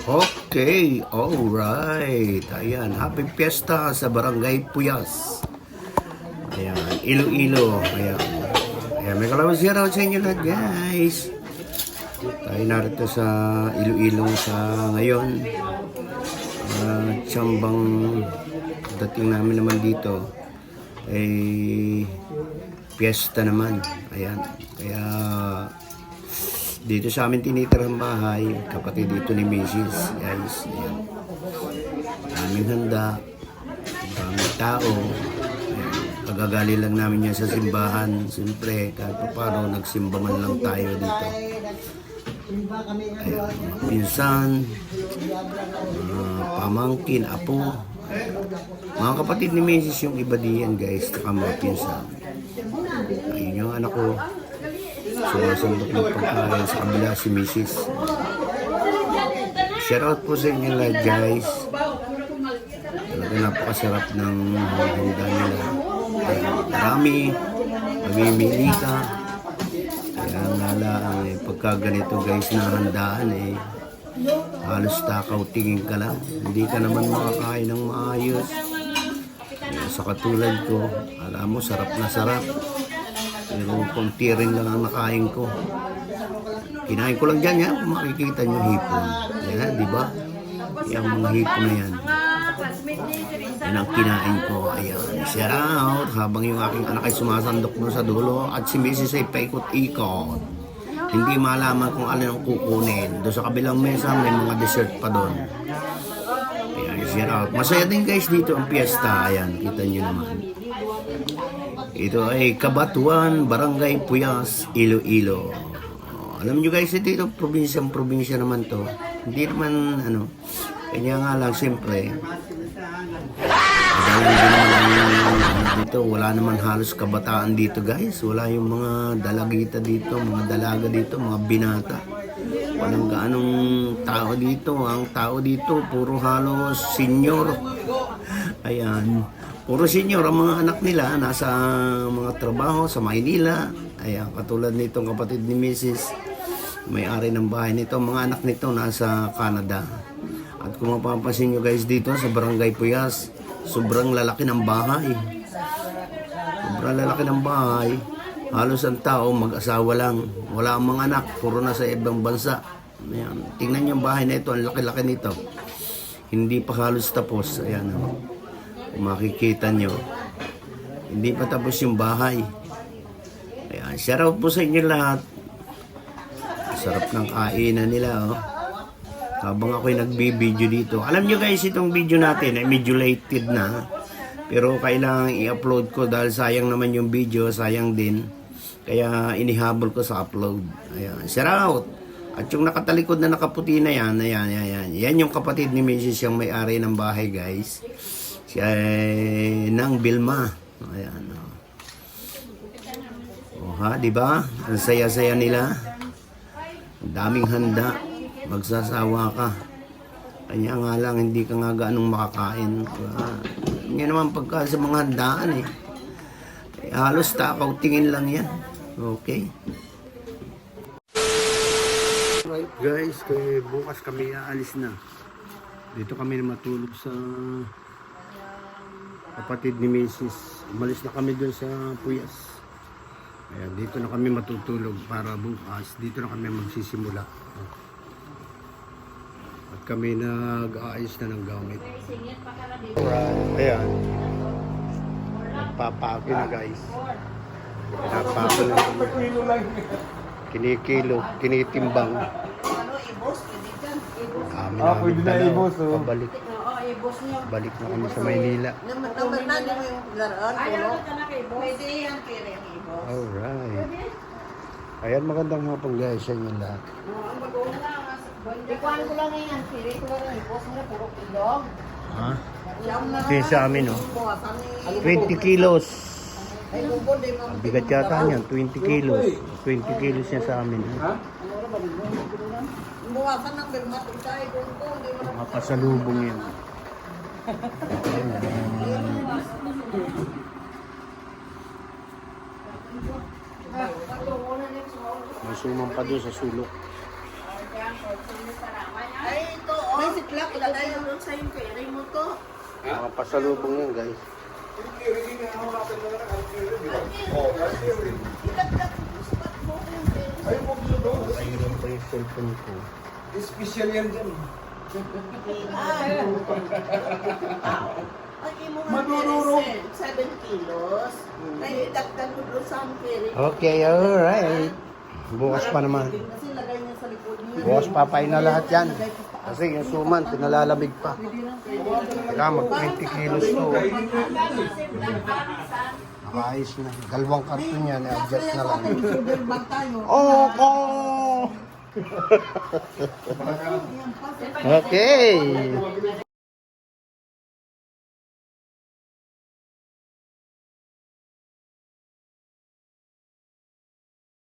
Okay, alright. Ayan, happy fiesta sa Barangay Puyas. Ayan, Iloilo. Ayan. Ayan, may kalawang raw sa inyo lahat, guys. Tayo narito sa Iloilo sa ngayon. Tsambang dating namin naman dito ay fiesta naman. Ayan, kaya dito sa amin tinitirang bahay, kapatid dito ni Mrs. Guys, ayan. Daming handa, daming tao. Ayan. Kagagali lang namin yan sa simbahan. Siyempre, kahit pa paano, nagsimba man lang tayo dito. Ayan, mga pinsan, pamangkin, apo. Mga kapatid ni Mrs. yung iba diyan, guys, saka mga pinsan. Ayun yung anak ko. Sumasandok ng pagkain sa kabila si Mrs. Shout out po sa inyo lahat, guys. Talaga napakasarap ng handa nila. Marami, mamimili ka. Kaya nga lang, pagka ganito, guys, na handaan, halos takaw tingin ka lang. Hindi ka naman makakain ng maayos. Kaya sa katulad ko, alam mo, sarap na sarap. Pero konti rin lang ang nakain ko. Kinain ko lang dyan yan. Kung makikita nyo hipon. Yan, di ba? Yung mga hipon na yan. Yan ang kinain ko. Ayan. Shout out. Habang yung aking anak ay sumasandok mo sa dulo. At si Mrs. ay paikot-ikot. Hindi malaman kung alin ang kukunin. Doon sa kabilang mesa may mga dessert pa doon. Ayan. Shout out. Masaya din guys dito ang fiesta. Ayan. Kita nyo naman. Ito ay Kabatuan, Barangay Puyas, Iloilo. Alam nyo guys, ito probinsya naman to. Hindi naman, kanya nga lang, siyempre, dito, wala naman halos kabataan dito guys. Wala yung mga dalagita dito, mga dalaga dito, mga binata. Walang gaanong tao dito. Ang tao dito, puro halos senior. Ayan. Puro senior ang mga anak nila, nasa mga trabaho sa Maynila. Ayan, katulad nitong kapatid ni Mrs. May-ari ng bahay nito. Mga anak nito nasa Canada. At kung mapapansin nyo guys dito sa Barangay Puyas, sobrang lalaki ng bahay. Sobrang lalaki ng bahay. Halos ang tao, mag-asawa lang. Wala ang mga anak, puro na sa ibang bansa. Ayan, tingnan nyo yung bahay na ito, ang laki-laki nito. Hindi pa halos tapos. Ayan, kung makikita nyo, hindi pa tapos yung bahay. Ayan, shout out po sa inyo lahat. Sarap ng kainan nila, habang ako'y nagbibideo dito. Alam nyo guys, itong video natin ay medyo lated na. Pero kailangan i-upload ko dahil sayang naman yung video, sayang din. Kaya inihabol ko sa upload. Ayan, shout out. At yung nakatalikod na nakaputi na yan, ayan. Yan yung kapatid ni Mrs. yung may-ari ng bahay guys. Siya nang Bilma. Ayan. Di ba? Ang saya-saya nila. Ang daming handa. Magsasawa ka. Kanya nga lang, hindi ka nga gaanong makakain. Hindi naman pagka sa mga handaan halos takaw tingin lang yan. Okay. Right guys, bukas kami aalis na. Dito kami matulog sa kapatid ni Mrs. Umalis na kami doon sa Puyas. Ayan, dito na kami matutulog para bukas. Dito na kami magsisimula. At kami nag-aayos na ng gamit. Alright, ayan. Nagpapaki na guys. Pinapaki na kami. Kinikilo, kinitimbang. Kami namin tanaw. Pabalik. Balik na kami sa Maynila. Alright. Ayan, magandang hapon guys sa inyo lahat. Ha? Ito sa amin 20 kilos. Bigat yata niyan, 20 kilos. 20 kilos niya sa amin. Makasalubong yan. May sumang pa doon sa sulok. Ay, ito, Mga pasalubong yan guys. Ayun pa yung cellphone ko. Special yan dyan. Madururo. 7 kilos. Naidagdag ko doon sa ampere. Okay, alright. Bukas pa naman. Kasi lagay niya sa likod niya. Bukas papay na lahat yan. Kasi yung suman, pinalalamig pa. Kailangan mag 20 kilos to. Nakaayos na. Dalawang karton yan, adjust na lang. Silver bag tayo. Okay!